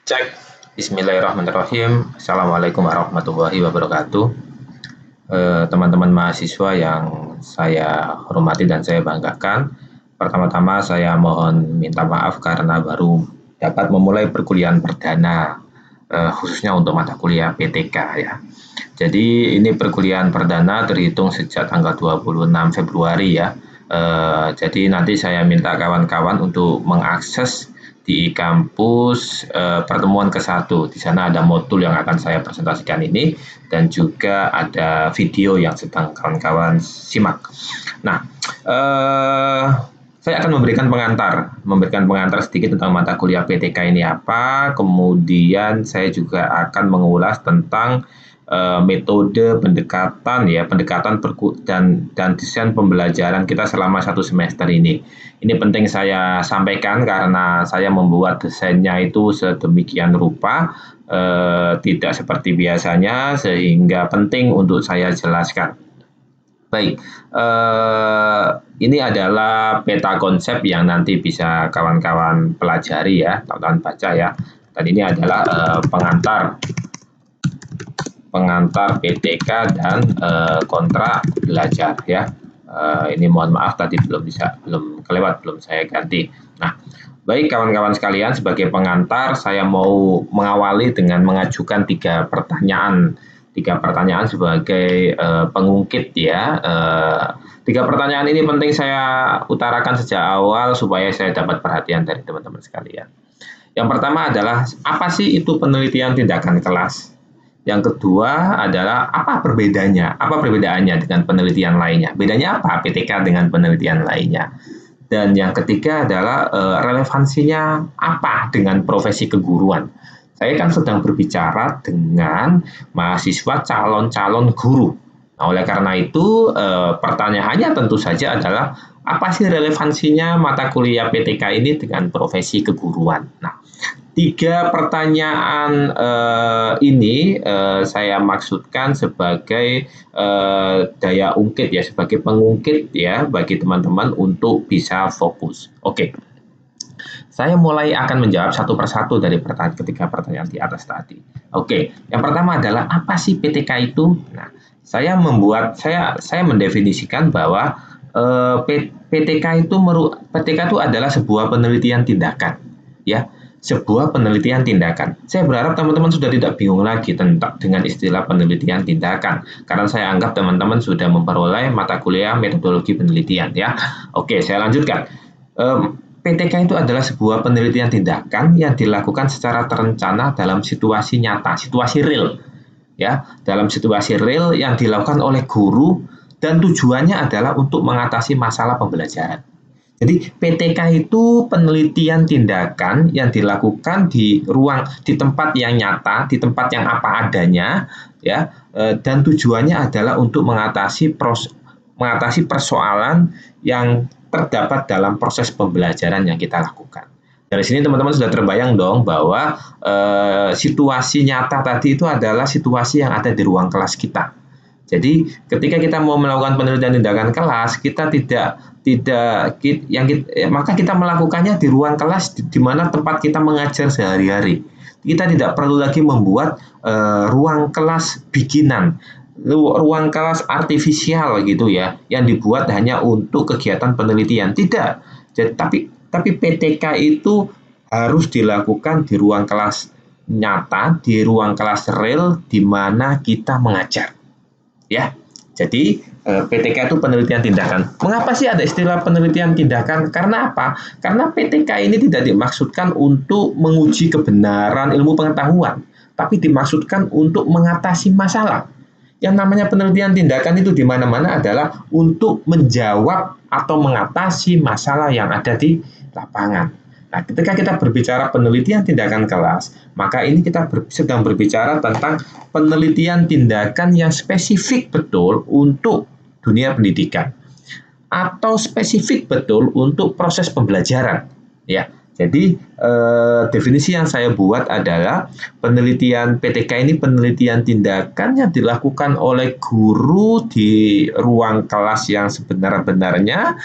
Cek. Bismillahirrahmanirrahim. Assalamualaikum warahmatullahi wabarakatuh. Teman-teman mahasiswa yang saya hormati dan saya banggakan. Pertama-tama saya mohon minta maaf karena baru dapat memulai perkuliahan perdana, khususnya untuk mata kuliah PTK ya. Jadi ini perkuliahan perdana terhitung sejak tanggal 26 Februari ya. Jadi nanti saya minta kawan-kawan untuk mengakses di kampus pertemuan ke-1. Di sana ada modul yang akan saya presentasikan ini dan juga ada video yang sedang kawan-kawan simak. Nah, saya akan memberikan pengantar sedikit tentang mata kuliah PTK ini apa, kemudian saya juga akan mengulas tentang metode pendekatan dan desain pembelajaran kita selama 1 semester ini. Ini penting saya sampaikan karena saya membuat desainnya itu sedemikian rupa, tidak seperti biasanya sehingga penting untuk saya jelaskan. Baik, ini adalah peta konsep yang nanti bisa kawan-kawan pelajari ya, kawan-kawan baca ya. Dan ini adalah pengantar PTK dan kontrak belajar ya. Ini mohon maaf tadi belum kelewat, belum saya ganti. Nah, baik kawan-kawan sekalian, sebagai pengantar saya mau mengawali dengan mengajukan tiga pertanyaan sebagai pengungkit ya. Tiga pertanyaan ini penting saya utarakan sejak awal supaya saya dapat perhatian dari teman-teman sekalian. Yang pertama adalah apa sih itu penelitian tindakan kelas? Yang kedua adalah apa perbedaannya dengan penelitian lainnya? Bedanya apa PTK dengan penelitian lainnya? Dan yang ketiga adalah relevansinya apa dengan profesi keguruan? Saya kan sedang berbicara dengan mahasiswa calon-calon guru. Nah, oleh karena itu pertanyaannya tentu saja adalah apa sih relevansinya mata kuliah PTK ini dengan profesi keguruan? Nah, tiga pertanyaan ini saya maksudkan sebagai daya ungkit ya, sebagai pengungkit ya bagi teman-teman untuk bisa fokus. Oke, saya mulai akan menjawab satu persatu dari ketiga pertanyaan di atas tadi. Oke, yang pertama adalah apa sih PTK itu? Nah, saya mendefinisikan bahwa PTK itu adalah sebuah penelitian tindakan ya, sebuah penelitian tindakan. Saya berharap teman-teman sudah tidak bingung lagi dengan istilah penelitian tindakan, karena saya anggap teman-teman sudah memperoleh mata kuliah metodologi penelitian ya. Oke, saya lanjutkan. PTK itu adalah sebuah penelitian tindakan yang dilakukan secara terencana dalam situasi nyata, situasi real ya, dalam situasi real yang dilakukan oleh guru dan tujuannya adalah untuk mengatasi masalah pembelajaran. Jadi PTK itu penelitian tindakan yang dilakukan di tempat yang nyata, di tempat yang apa adanya, ya, dan tujuannya adalah untuk mengatasi persoalan yang terdapat dalam proses pembelajaran yang kita lakukan. Dari sini teman-teman sudah terbayang dong bahwa situasi nyata tadi itu adalah situasi yang ada di ruang kelas kita. Jadi ketika kita mau melakukan penelitian tindakan kelas, maka kita melakukannya di ruang kelas di mana tempat kita mengajar sehari-hari. Kita tidak perlu lagi membuat ruang kelas bikinan, ruang kelas artifisial gitu ya, yang dibuat hanya untuk kegiatan penelitian. Tidak. Jadi, tapi PTK itu harus dilakukan di ruang kelas nyata, di ruang kelas real di mana kita mengajar. Ya, jadi PTK itu penelitian tindakan. Mengapa sih ada istilah penelitian tindakan? Karena apa? Karena PTK ini tidak dimaksudkan untuk menguji kebenaran ilmu pengetahuan, tapi dimaksudkan untuk mengatasi masalah. Yang namanya penelitian tindakan itu di mana-mana adalah untuk menjawab atau mengatasi masalah yang ada di lapangan. Nah, ketika kita berbicara penelitian tindakan kelas, maka ini kita sedang berbicara tentang penelitian tindakan yang spesifik betul untuk dunia pendidikan atau spesifik betul untuk proses pembelajaran. Ya, jadi definisi yang saya buat adalah penelitian PTK ini penelitian tindakan yang dilakukan oleh guru di ruang kelas yang sebenar-benarnya,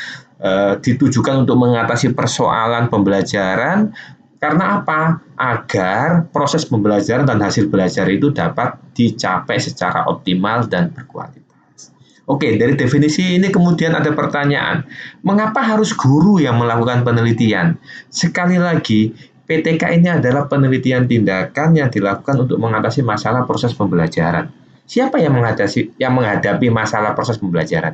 ditujukan untuk mengatasi persoalan pembelajaran Karena apa? Agar proses pembelajaran dan hasil belajar itu dapat dicapai secara optimal dan berkualitas. Oke, dari definisi ini kemudian ada pertanyaan, mengapa harus guru yang melakukan penelitian? Sekali lagi, PTK ini adalah penelitian tindakan yang dilakukan untuk mengatasi masalah proses pembelajaran. Siapa yang menghadapi masalah proses pembelajaran?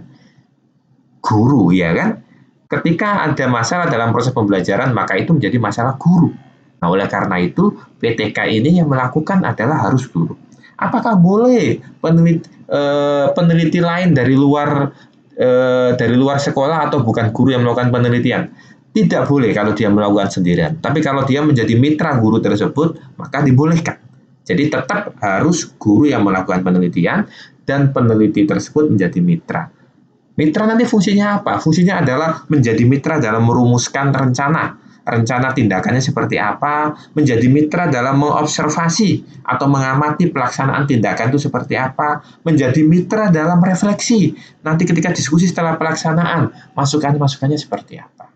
Guru, ya kan? Ketika ada masalah dalam proses pembelajaran, maka itu menjadi masalah guru. Nah, oleh karena itu, PTK ini yang melakukan adalah harus guru. Apakah boleh peneliti lain dari luar sekolah atau bukan guru yang melakukan penelitian? Tidak boleh kalau dia melakukan sendirian. Tapi kalau dia menjadi mitra guru tersebut, maka dibolehkan. Jadi tetap harus guru yang melakukan penelitian dan peneliti tersebut menjadi mitra. Mitra nanti fungsinya apa? Fungsinya adalah menjadi mitra dalam merumuskan rencana tindakannya seperti apa, menjadi mitra dalam mengobservasi atau mengamati pelaksanaan tindakan itu seperti apa, menjadi mitra dalam refleksi. Nanti ketika diskusi setelah pelaksanaan, masukannya seperti apa.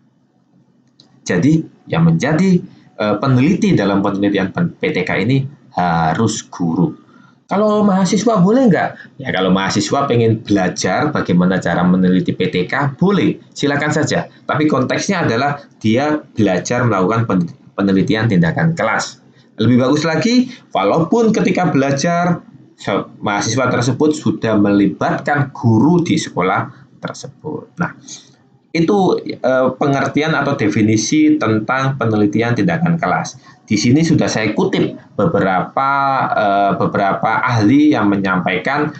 Jadi yang menjadi peneliti dalam penelitian PTK ini harus guru. Kalau mahasiswa boleh nggak? Ya kalau mahasiswa pengen belajar bagaimana cara meneliti PTK, boleh, silakan saja. Tapi konteksnya adalah dia belajar melakukan penelitian tindakan kelas. Lebih bagus lagi, walaupun ketika belajar, mahasiswa tersebut sudah melibatkan guru di sekolah tersebut. Nah, itu pengertian atau definisi tentang penelitian tindakan kelas. Di sini sudah saya kutip beberapa ahli yang menyampaikan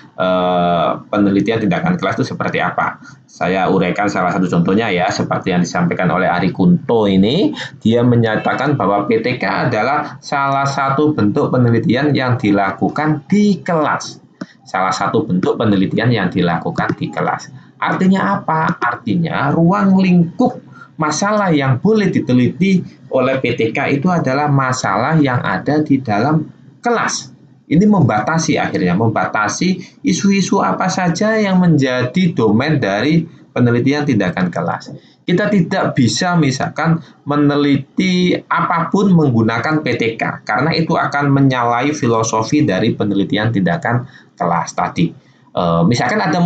penelitian tindakan kelas itu seperti apa. Saya uraikan salah satu contohnya ya, seperti yang disampaikan oleh Ari Kunto ini, dia menyatakan bahwa PTK adalah salah satu bentuk penelitian yang dilakukan di kelas. Salah satu bentuk penelitian yang dilakukan di kelas. Artinya apa? Artinya ruang lingkup masalah yang boleh diteliti oleh PTK itu adalah masalah yang ada di dalam kelas. Ini membatasi isu-isu apa saja yang menjadi domain dari penelitian tindakan kelas. Kita tidak bisa misalkan meneliti apapun menggunakan PTK karena itu akan menyalahi filosofi dari penelitian tindakan kelas tadi. Misalkan ada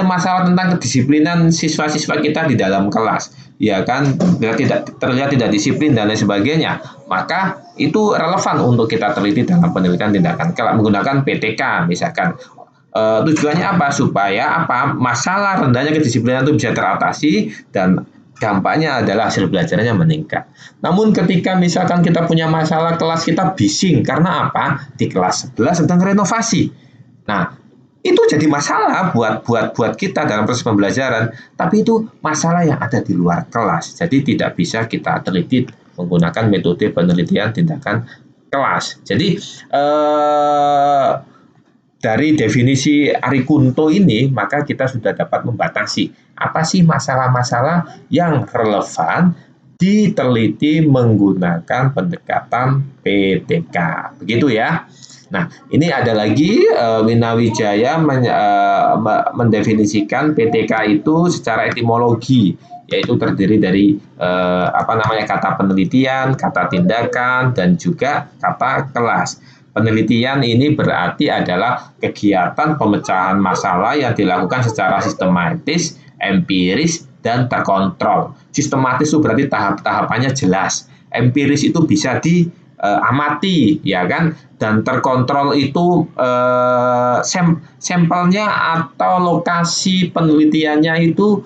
masalah tentang kedisiplinan siswa-siswa kita di dalam kelas, ya kan, terlihat tidak disiplin dan lain sebagainya, maka itu relevan untuk kita teliti dalam penelitian tindakan kelas menggunakan PTK misalkan. Tujuannya apa? Supaya masalah rendahnya kedisiplinan itu bisa teratasi dan dampaknya adalah hasil belajarnya meningkat. Namun ketika misalkan kita punya masalah kelas kita bising karena apa? Di kelas sebelah sedang renovasi. Nah, itu jadi masalah buat kita dalam proses pembelajaran, tapi itu masalah yang ada di luar kelas. Jadi tidak bisa kita teliti menggunakan metode penelitian tindakan kelas. Jadi dari definisi Ari Kunto ini, maka kita sudah dapat membatasi apa sih masalah-masalah yang relevan diteliti menggunakan pendekatan PTK. Begitu ya. Nah, ini ada lagi Winawijaya mendefinisikan PTK itu secara etimologi, yaitu terdiri dari kata penelitian, kata tindakan, dan juga kata kelas. Penelitian ini berarti adalah kegiatan pemecahan masalah yang dilakukan secara sistematis, empiris, dan terkontrol. Sistematis itu berarti tahap-tahapannya jelas. Empiris itu bisa diamati, ya kan? Dan terkontrol itu sampelnya atau lokasi penelitiannya itu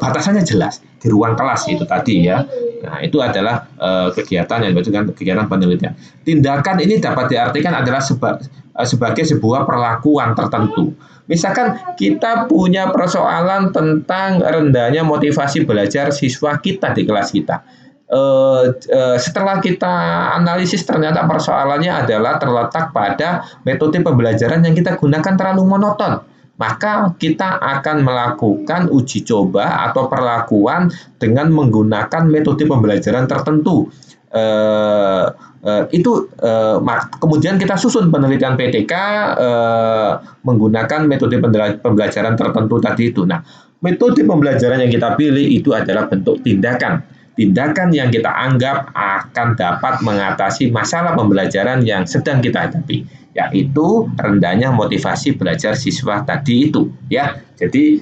batasannya jelas di ruang kelas itu tadi ya. Nah, itu adalah kegiatan yang disebut kegiatan penelitian. Tindakan ini dapat diartikan adalah sebagai sebuah perlakuan tertentu. Misalkan kita punya persoalan tentang rendahnya motivasi belajar siswa kita di kelas kita. Setelah kita analisis ternyata persoalannya adalah terletak pada metode pembelajaran yang kita gunakan terlalu monoton, maka kita akan melakukan uji coba atau perlakuan dengan menggunakan metode pembelajaran tertentu. Kemudian kita susun penelitian PTK menggunakan metode pembelajaran tertentu tadi itu. Nah, metode pembelajaran yang kita pilih itu adalah bentuk tindakan. tindakan yang kita anggap akan dapat mengatasi masalah pembelajaran yang sedang kita hadapi, yaitu rendahnya motivasi belajar siswa tadi itu, ya. Jadi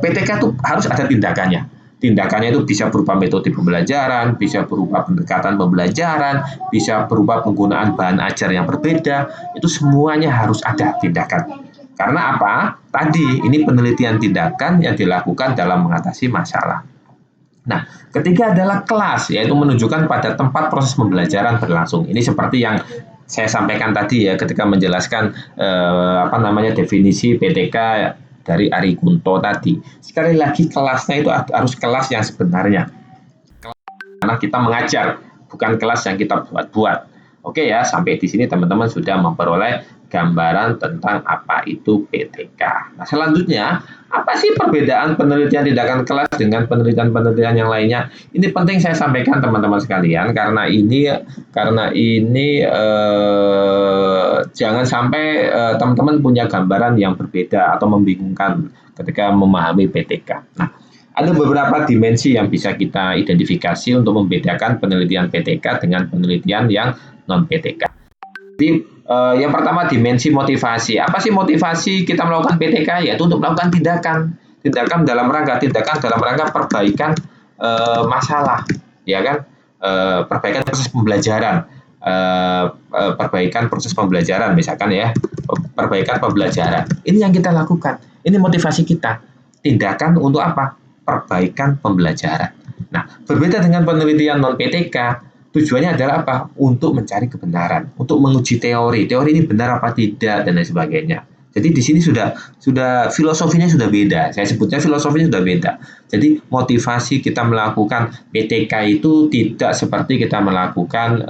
PTK itu harus ada tindakannya. Tindakannya itu bisa berupa metode pembelajaran, bisa berupa pendekatan pembelajaran, bisa berupa penggunaan bahan ajar yang berbeda. Itu semuanya harus ada tindakan. Karena apa? Tadi ini penelitian tindakan yang dilakukan dalam mengatasi masalah. Nah, ketiga adalah kelas, yaitu menunjukkan pada tempat proses pembelajaran berlangsung. Ini seperti yang saya sampaikan tadi ya, ketika menjelaskan definisi PTK dari Ari Kunto tadi. Sekali lagi, kelasnya itu harus kelas yang sebenarnya. Karena kita mengajar, bukan kelas yang kita buat-buat. Oke ya, sampai di sini teman-teman sudah memperoleh gambaran tentang apa itu PTK. Nah, selanjutnya, apa sih perbedaan penelitian tindakan kelas dengan penelitian-penelitian yang lainnya? Ini penting saya sampaikan teman-teman sekalian, karena ini jangan sampai teman-teman punya gambaran yang berbeda atau membingungkan ketika memahami PTK. Nah, ada beberapa dimensi yang bisa kita identifikasi untuk membedakan penelitian PTK dengan penelitian yang non-PTK. Jadi yang pertama dimensi motivasi. Apa sih motivasi kita melakukan PTK? Yaitu untuk melakukan tindakan dalam rangka perbaikan masalah, ya kan? Perbaikan proses pembelajaran, perbaikan proses pembelajaran misalkan ya, perbaikan pembelajaran. Ini yang kita lakukan. Ini motivasi kita. Tindakan untuk apa? Perbaikan pembelajaran. Nah, berbeda dengan penelitian non-PTK, tujuannya adalah apa? Untuk mencari kebenaran, untuk menguji teori ini benar apa tidak dan lain sebagainya. Jadi di sini sudah filosofinya sudah beda. Saya sebutnya filosofinya sudah beda. Jadi motivasi kita melakukan PTK itu tidak seperti kita melakukan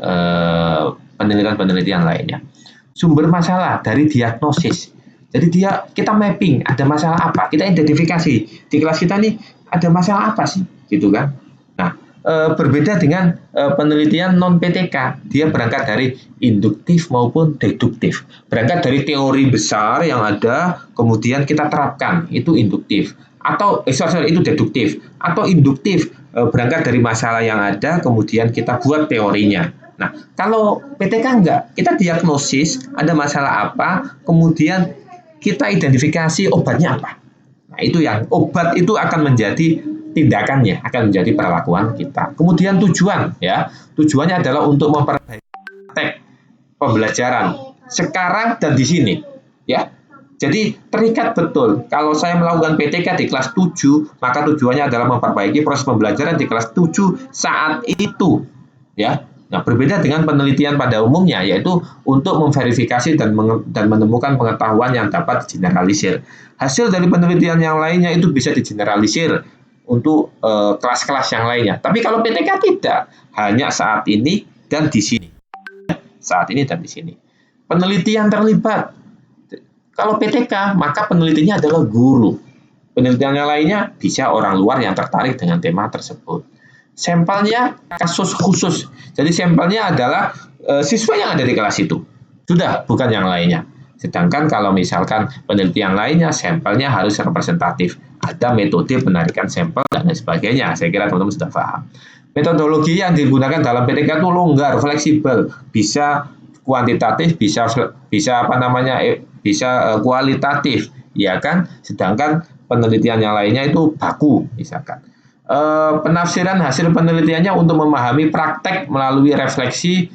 penelitian-penelitian lainnya. Sumber masalah dari diagnosis. Jadi kita mapping, ada masalah apa? Kita identifikasi di kelas kita nih ada masalah apa sih, gitu kan? Nah, berbeda dengan penelitian non PTK, dia berangkat dari induktif maupun deduktif. Berangkat dari teori besar yang ada, kemudian kita terapkan, itu induktif. Atau itu deduktif. Atau induktif, berangkat dari masalah yang ada, kemudian kita buat teorinya. Nah, kalau PTK enggak, kita diagnosis ada masalah apa, kemudian kita identifikasi obatnya apa. Nah, itu yang obat itu akan menjadi tindakannya, akan menjadi perlakuan kita. Kemudian tujuan, ya, tujuannya adalah untuk memperbaiki pembelajaran sekarang dan di sini, ya. Jadi terikat betul. Kalau saya melakukan PTK di kelas 7, maka tujuannya adalah memperbaiki proses pembelajaran di kelas 7 saat itu, ya. Nah, berbeda dengan penelitian pada umumnya, yaitu untuk memverifikasi dan menemukan pengetahuan yang dapat digeneralisir. Hasil dari penelitian yang lainnya itu bisa digeneralisir untuk kelas-kelas yang lainnya. Tapi kalau PTK tidak, hanya saat ini dan di sini. Saat ini dan di sini. Penelitian terlibat. Kalau PTK, maka penelitinya adalah guru. Penelitian yang lainnya bisa orang luar yang tertarik dengan tema tersebut. Sampelnya kasus khusus. Jadi sampelnya adalah siswa yang ada di kelas itu. Sudah, bukan yang lainnya. Sedangkan kalau misalkan penelitian lainnya, sampelnya harus representatif. Ada metode penarikan sampel dan lain sebagainya. Saya kira teman-teman sudah paham. Metodologi yang digunakan dalam PTK itu longgar, fleksibel, bisa kuantitatif, bisa kualitatif, ya kan? Sedangkan penelitian yang lainnya itu baku, misalkan. Penafsiran hasil penelitiannya untuk memahami praktek melalui refleksi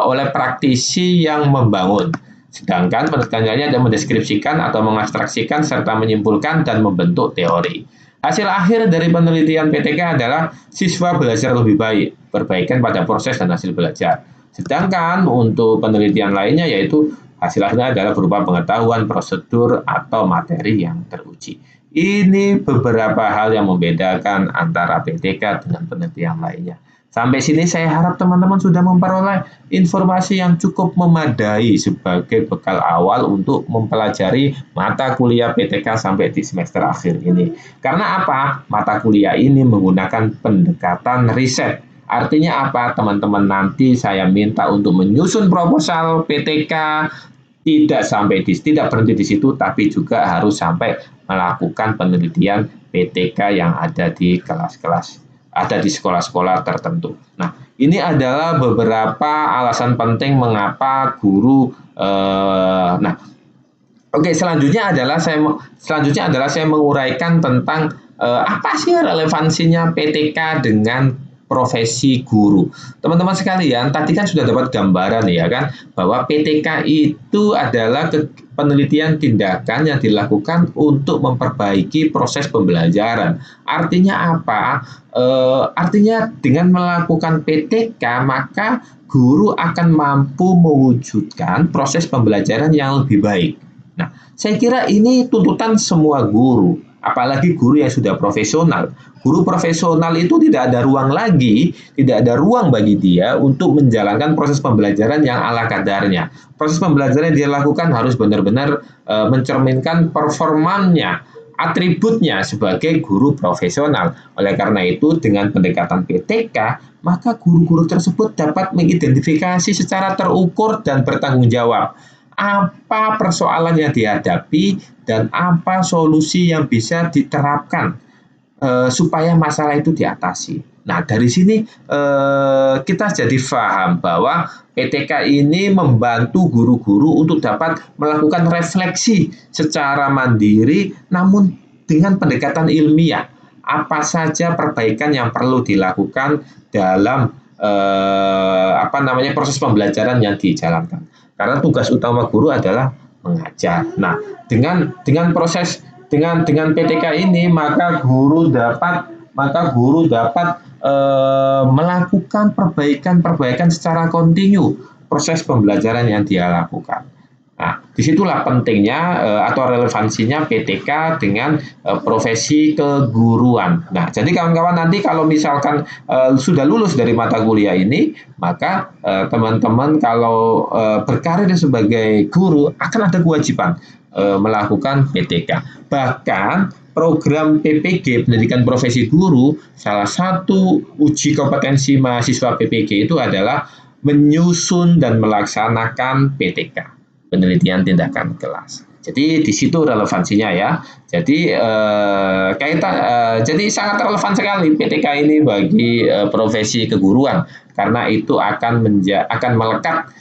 oleh praktisi yang membangun. Sedangkan penelitiannya ada mendeskripsikan atau mengabstraksikan serta menyimpulkan dan membentuk teori. Hasil akhir dari penelitian PTK adalah siswa belajar lebih baik, perbaikan pada proses dan hasil belajar. Sedangkan untuk penelitian lainnya yaitu hasil-hasilnya adalah berupa pengetahuan, prosedur, atau materi yang teruji. Ini beberapa hal yang membedakan antara PTK dengan penelitian lainnya. Sampai sini saya harap teman-teman sudah memperoleh informasi yang cukup memadai sebagai bekal awal untuk mempelajari mata kuliah PTK sampai di semester akhir ini. Karena apa? Mata kuliah ini menggunakan pendekatan riset. Artinya apa? Teman-teman nanti saya minta untuk menyusun proposal PTK, tidak berhenti di situ, tapi juga harus sampai melakukan penelitian PTK yang ada di kelas-kelas ada di sekolah-sekolah tertentu. Nah, ini adalah beberapa alasan penting mengapa guru. Nah, oke, selanjutnya adalah saya menguraikan tentang apa sih relevansinya PTK dengan profesi guru. Teman-teman sekalian, tadi kan sudah dapat gambaran ya kan bahwa PTK itu adalah penelitian tindakan yang dilakukan untuk memperbaiki proses pembelajaran. Artinya apa? Artinya dengan melakukan PTK maka guru akan mampu mewujudkan proses pembelajaran yang lebih baik. Nah, saya kira ini tuntutan semua guru, apalagi guru yang sudah profesional. Guru profesional itu tidak ada ruang lagi, tidak ada ruang bagi dia untuk menjalankan proses pembelajaran yang ala kadarnya. Proses pembelajaran yang dia lakukan harus benar-benar mencerminkan performanya, atributnya sebagai guru profesional. Oleh karena itu, dengan pendekatan PTK, maka guru-guru tersebut dapat mengidentifikasi secara terukur dan bertanggung jawab apa persoalan yang dihadapi dan apa solusi yang bisa diterapkan supaya masalah itu diatasi. Nah, dari sini kita jadi paham bahwa PTK ini membantu guru-guru untuk dapat melakukan refleksi secara mandiri namun dengan pendekatan ilmiah. Apa saja perbaikan yang perlu dilakukan dalam proses pembelajaran yang dijalankan. Karena tugas utama guru adalah mengajar. Nah, dengan PTK ini maka guru dapat melakukan perbaikan secara kontinu proses pembelajaran yang dia lakukan. Nah, disitulah pentingnya atau relevansinya PTK dengan profesi keguruan. Nah, jadi kawan-kawan nanti kalau misalkan sudah lulus dari mata kuliah ini, maka teman-teman kalau berkarir sebagai guru akan ada kewajiban melakukan PTK. Bahkan program PPG Pendidikan Profesi Guru, salah satu uji kompetensi mahasiswa PPG itu adalah menyusun dan melaksanakan PTK. Penelitian tindakan kelas. Jadi di situ relevansinya ya. Jadi jadi sangat relevan sekali PTK ini bagi profesi keguruan karena itu akan melekat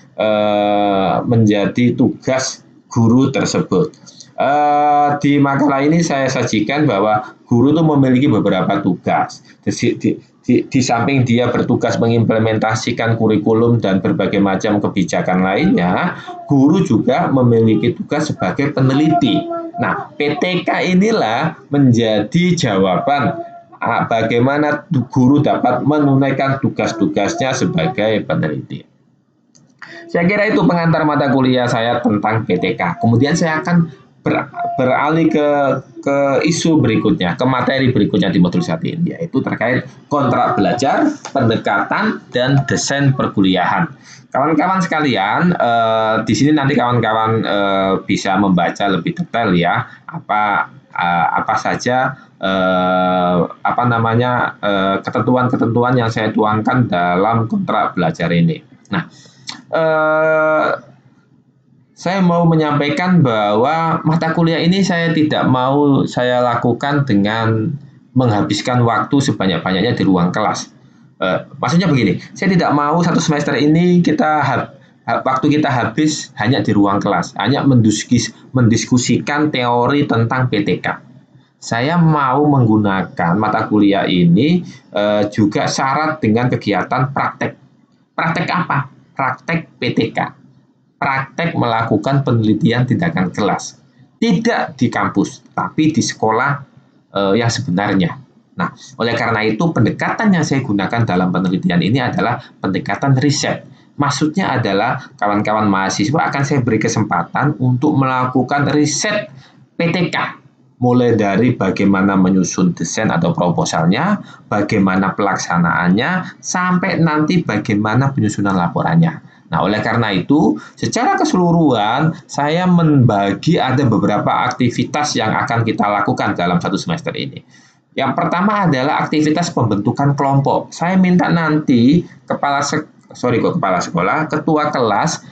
menjadi tugas guru tersebut. Di makalah ini saya sajikan bahwa guru itu memiliki beberapa tugas. Di samping dia bertugas mengimplementasikan kurikulum dan berbagai macam kebijakan lainnya, guru juga memiliki tugas sebagai peneliti. Nah, PTK inilah menjadi jawaban bagaimana guru dapat menunaikan tugas-tugasnya sebagai peneliti. Saya kira itu pengantar mata kuliah saya tentang PTK. Kemudian saya akan beralih ke isu berikutnya, ke materi berikutnya di modul 1 ini, yaitu terkait kontrak belajar, pendekatan, dan desain perkuliahan. Kawan-kawan sekalian, di sini nanti kawan-kawan bisa membaca lebih detail ya, apa saja ketentuan-ketentuan yang saya tuangkan dalam kontrak belajar ini. Nah, saya mau menyampaikan bahwa mata kuliah ini saya tidak mau saya lakukan dengan menghabiskan waktu sebanyak-banyaknya di ruang kelas. Maksudnya begini, saya tidak mau satu semester ini waktu kita habis hanya di ruang kelas, hanya mendiskusikan teori tentang PTK. Saya mau menggunakan mata kuliah ini juga syarat dengan kegiatan praktek. Praktek apa? Praktek PTK. Praktek melakukan penelitian tindakan kelas. Tidak di kampus, tapi di sekolah yang sebenarnya. Nah, oleh karena itu pendekatan yang saya gunakan dalam penelitian ini adalah pendekatan riset. Maksudnya adalah kawan-kawan mahasiswa akan saya beri kesempatan untuk melakukan riset PTK. Mulai dari bagaimana menyusun desain atau proposalnya, bagaimana pelaksanaannya, sampai nanti bagaimana penyusunan laporannya. Nah, oleh karena itu, secara keseluruhan, saya membagi ada beberapa aktivitas yang akan kita lakukan dalam satu semester ini. Yang pertama adalah aktivitas pembentukan kelompok. Saya minta nanti kepala sekolah, ketua kelas,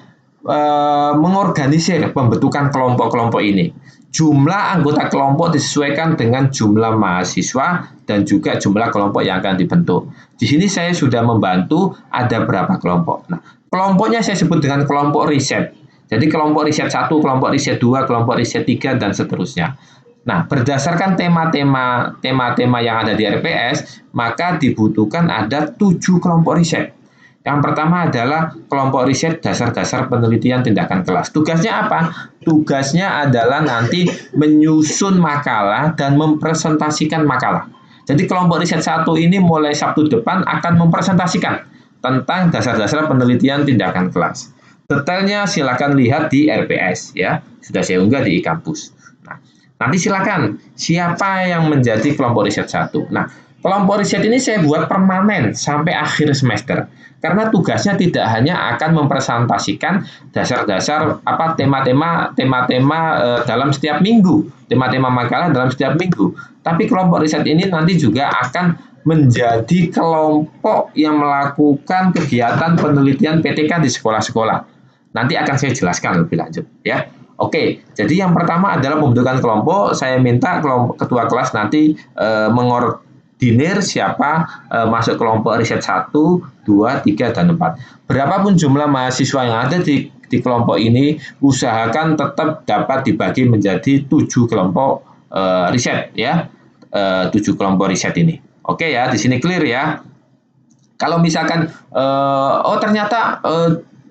mengorganisir pembentukan kelompok-kelompok ini. jumlah anggota kelompok disesuaikan dengan jumlah mahasiswa dan juga jumlah kelompok yang akan dibentuk. Di sini saya sudah membantu ada berapa kelompok. Nah, kelompoknya saya sebut dengan kelompok riset. Jadi kelompok riset 1, kelompok riset 2, kelompok riset 3, dan seterusnya. Nah, berdasarkan tema-tema yang ada di RPS, maka dibutuhkan ada 7 kelompok riset. Yang pertama adalah kelompok riset dasar-dasar penelitian tindakan kelas. Tugasnya apa? Tugasnya adalah nanti menyusun makalah dan mempresentasikan makalah. Jadi kelompok riset 1 ini mulai Sabtu depan akan mempresentasikan tentang dasar-dasar penelitian tindakan kelas. Detailnya silakan lihat di RPS ya. Sudah saya unggah di e-kampus. Nah, nanti silakan siapa yang menjadi kelompok riset 1. Nah, kelompok riset ini saya buat permanen sampai akhir semester. Karena tugasnya tidak hanya akan mempresentasikan dasar-dasar tema-tema dalam setiap minggu, tema-tema makalah dalam setiap minggu. Tapi kelompok riset ini nanti juga akan menjadi kelompok yang melakukan kegiatan penelitian PTK di sekolah-sekolah. Nanti akan saya jelaskan lebih lanjut ya. Oke, jadi yang pertama adalah pembentukan kelompok. Saya minta ketua kelas nanti mengordinir siapa masuk kelompok riset 1, 2, 3, dan 4. Berapapun jumlah mahasiswa yang ada di kelompok ini, usahakan tetap dapat dibagi menjadi 7 kelompok riset ya. 7 kelompok riset ini. Oke ya, di sini clear ya. Kalau misalkan ternyata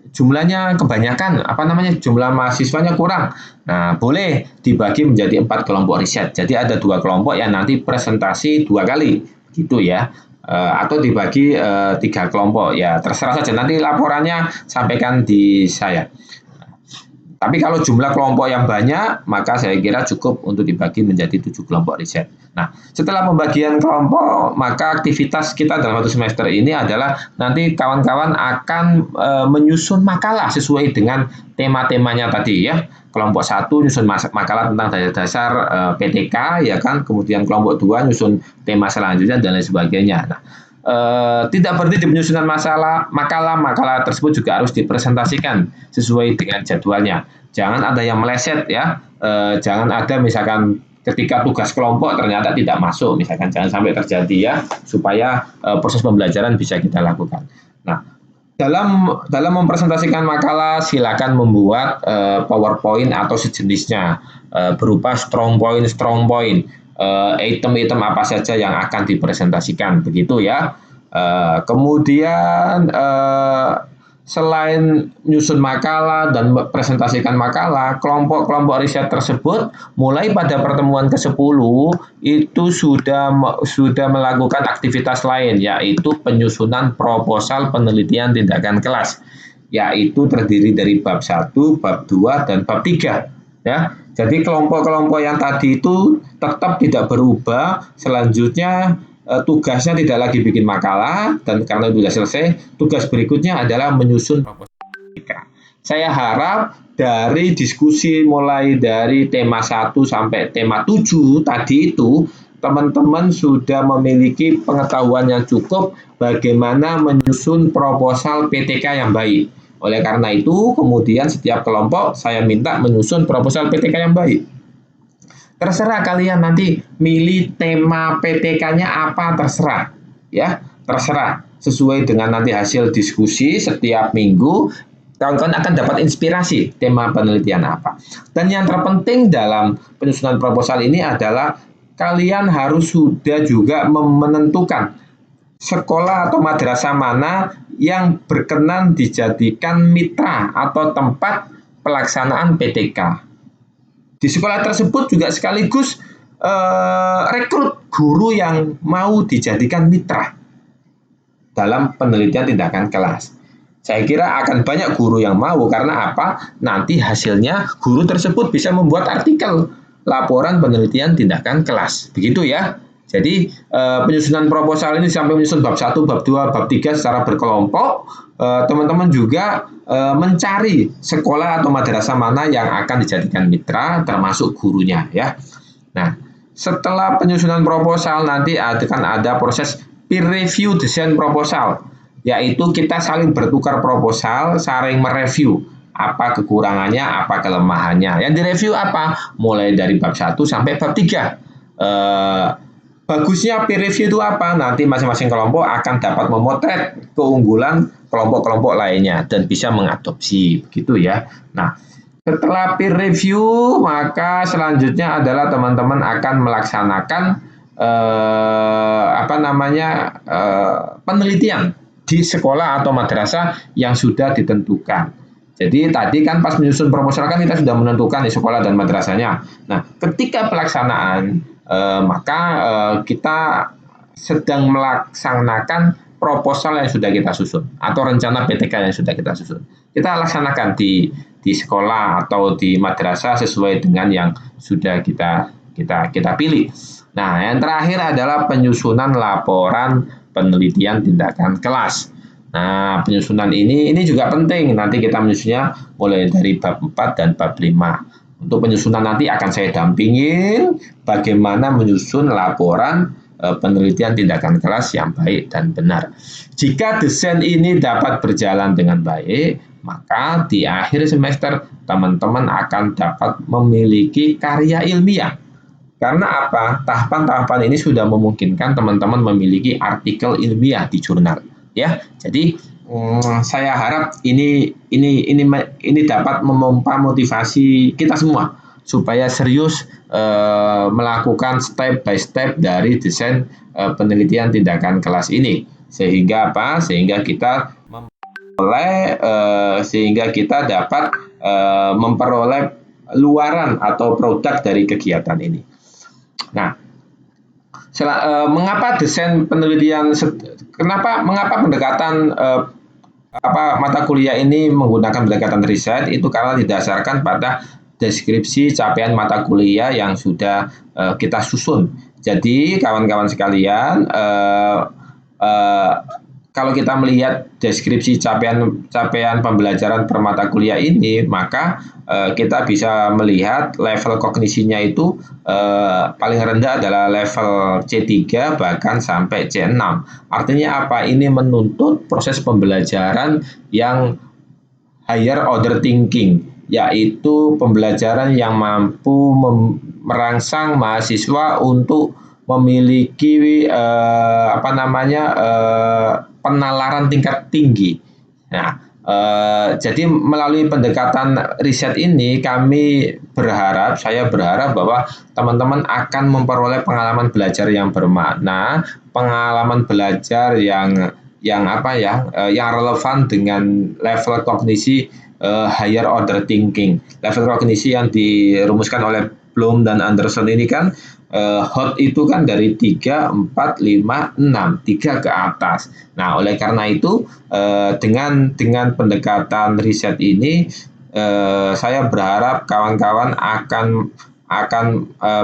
jumlahnya kebanyakan, jumlah mahasiswanya kurang. Nah, boleh dibagi menjadi 4 kelompok riset. Jadi ada 2 kelompok yang nanti presentasi 2 kali, gitu ya. Atau dibagi 3 kelompok, ya terserah saja. Nanti laporannya sampaikan di saya. Tapi kalau jumlah kelompok yang banyak, maka saya kira cukup untuk dibagi menjadi 7 kelompok riset. Nah, setelah pembagian kelompok, maka aktivitas kita dalam 1 semester ini adalah nanti kawan-kawan akan menyusun makalah sesuai dengan tema-temanya tadi ya. Kelompok 1 nyusun makalah tentang dasar-dasar PTK, ya kan. Kemudian kelompok 2 nyusun tema selanjutnya dan lain sebagainya. Nah, tidak berhenti di penyusunan makalah tersebut juga harus dipresentasikan sesuai dengan jadwalnya. Jangan ada yang meleset ya, jangan ada misalkan ketika tugas kelompok ternyata tidak masuk, misalkan jangan sampai terjadi ya, supaya proses pembelajaran bisa kita lakukan. Nah, dalam mempresentasikan makalah silakan membuat PowerPoint atau sejenisnya berupa strong point. Item-item apa saja yang akan dipresentasikan begitu ya. Kemudian selain nyusun makalah dan presentasikan makalah, kelompok-kelompok riset tersebut mulai pada pertemuan ke-10 itu sudah melakukan aktivitas lain, yaitu penyusunan proposal penelitian tindakan kelas, yaitu terdiri dari bab 1, bab 2, dan bab 3 ya. Jadi kelompok-kelompok yang tadi itu tetap tidak berubah. Selanjutnya tugasnya tidak lagi bikin makalah, dan karena sudah selesai, tugas berikutnya adalah menyusun proposal. Saya harap dari diskusi mulai dari tema 1 sampai tema 7 tadi itu, teman-teman sudah memiliki pengetahuan yang cukup bagaimana menyusun proposal PTK yang baik. Oleh karena itu, kemudian setiap kelompok saya minta menyusun proposal PTK yang baik. Terserah kalian nanti milih tema PTK-nya apa, terserah. Ya, terserah. Sesuai dengan nanti hasil diskusi setiap minggu, kawan-kawan akan dapat inspirasi tema penelitian apa. Dan yang terpenting dalam penyusunan proposal ini adalah kalian harus sudah juga menentukan sekolah atau madrasah mana yang berkenan dijadikan mitra atau tempat pelaksanaan PTK. Di sekolah tersebut juga sekaligus rekrut guru yang mau dijadikan mitra dalam penelitian tindakan kelas. Saya kira akan banyak guru yang mau, karena apa? Nanti hasilnya guru tersebut bisa membuat artikel laporan penelitian tindakan kelas. Begitu ya. Jadi penyusunan proposal ini sampai menyusun bab 1, bab 2, bab 3 secara berkelompok. Teman-teman juga mencari sekolah atau madrasah mana yang akan dijadikan mitra, termasuk gurunya ya. Nah, setelah penyusunan proposal nanti akan ada proses peer review desain proposal, yaitu kita saling bertukar proposal, saling mereview apa kekurangannya, apa kelemahannya. Yang direview apa? Mulai dari bab 1 sampai bab 3. Bagusnya peer review itu apa? Nanti masing-masing kelompok akan dapat memotret keunggulan kelompok-kelompok lainnya dan bisa mengadopsi, begitu ya. Nah, setelah peer review, maka selanjutnya adalah teman-teman akan melaksanakan penelitian di sekolah atau madrasah yang sudah ditentukan. Jadi tadi kan pas menyusun proposal kan kita sudah menentukan di sekolah dan madrasahnya. Nah, ketika pelaksanaan maka kita sedang melaksanakan proposal yang sudah kita susun atau rencana PTK yang sudah kita susun. Kita laksanakan di sekolah atau di madrasah sesuai dengan yang sudah kita pilih. Nah, yang terakhir adalah penyusunan laporan penelitian tindakan kelas. Nah, penyusunan ini juga penting. Nanti kita menyusunnya mulai dari bab 4 dan bab 5. Untuk penyusunan nanti akan saya dampingin bagaimana menyusun laporan penelitian tindakan kelas yang baik dan benar. Jika desain ini dapat berjalan dengan baik, maka di akhir semester teman-teman akan dapat memiliki karya ilmiah. Karena apa? Tahapan-tahapan ini sudah memungkinkan teman-teman memiliki artikel ilmiah di jurnal, ya. Jadi saya harap ini dapat memompa motivasi kita semua supaya serius melakukan step by step dari desain penelitian tindakan kelas ini, sehingga apa? Sehingga kita dapat memperoleh luaran atau produk dari kegiatan ini. Nah, mengapa desain penelitian? Mengapa pendekatan mata kuliah ini menggunakan pendekatan riset? Itu karena didasarkan pada deskripsi capaian mata kuliah yang sudah kita susun. Jadi kawan-kawan sekalian, kalau kita melihat deskripsi capaian pembelajaran per mata kuliah ini, maka kita bisa melihat level kognisinya itu paling rendah adalah level C3 bahkan sampai C6. Artinya apa? Ini menuntut proses pembelajaran yang higher order thinking, yaitu pembelajaran yang mampu merangsang mahasiswa untuk memiliki penalaran tingkat tinggi. Nah, jadi melalui pendekatan riset ini saya berharap bahwa teman-teman akan memperoleh pengalaman belajar yang bermakna, pengalaman belajar yang relevan dengan level kognisi higher order thinking. Level kognisi yang dirumuskan oleh Bloom dan Anderson ini kan hot itu kan dari 3, 4, 5, 6, 3 ke atas. Nah, oleh karena itu dengan pendekatan riset ini saya berharap kawan-kawan akan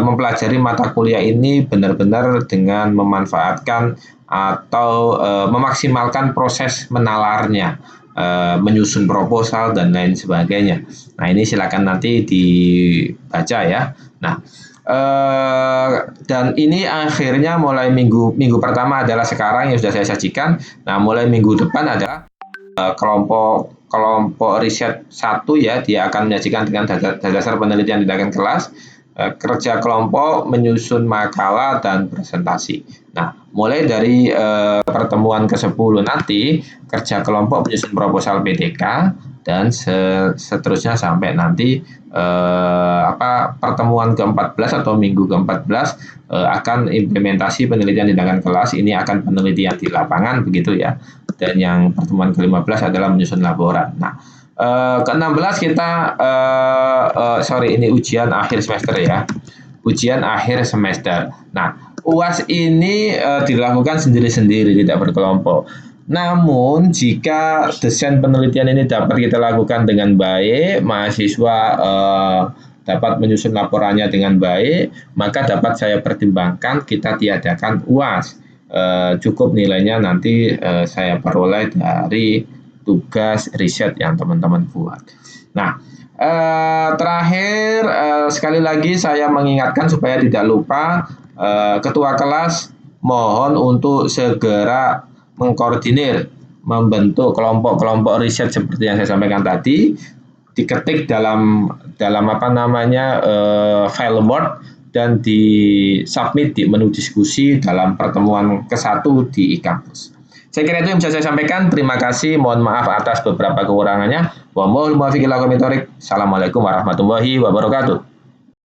mempelajari mata kuliah ini benar-benar dengan memanfaatkan atau memaksimalkan proses menalarnya, menyusun proposal dan lain sebagainya. Nah, ini silakan nanti dibaca ya. Nah, dan ini akhirnya mulai minggu pertama adalah sekarang yang sudah saya sajikan. Nah, mulai minggu depan adalah kelompok riset 1 ya, dia akan menyajikan dengan dasar penelitian tindakan kelas, kerja kelompok, menyusun makalah dan presentasi. Nah, mulai dari pertemuan ke-10 nanti kerja kelompok menyusun proposal PTK dan seterusnya sampai nanti pertemuan ke-14 atau minggu ke-14 akan implementasi penelitian tindakan kelas. Ini akan penelitian di lapangan begitu ya. Dan yang pertemuan ke-15 adalah menyusun laporan. Nah, ke-16 kita ini ujian akhir semester ya. Ujian akhir semester. Nah, UAS ini dilakukan sendiri-sendiri, tidak berkelompok. Namun jika desain penelitian ini dapat kita lakukan dengan baik, mahasiswa dapat menyusun laporannya dengan baik, maka dapat saya pertimbangkan kita tiadakan UAS. Cukup nilainya nanti saya peroleh dari tugas riset yang teman-teman buat. Nah, terakhir sekali lagi saya mengingatkan supaya tidak lupa, ketua kelas mohon untuk segera mengkoordinir, membentuk kelompok-kelompok riset seperti yang saya sampaikan tadi, diketik dalam apa namanya file Word dan di-submit di menu diskusi dalam pertemuan ke-1 di e-kampus. Saya kira itu yang bisa saya sampaikan. Terima kasih. Mohon maaf atas beberapa kekurangannya. Assalamualaikum warahmatullahi wabarakatuh.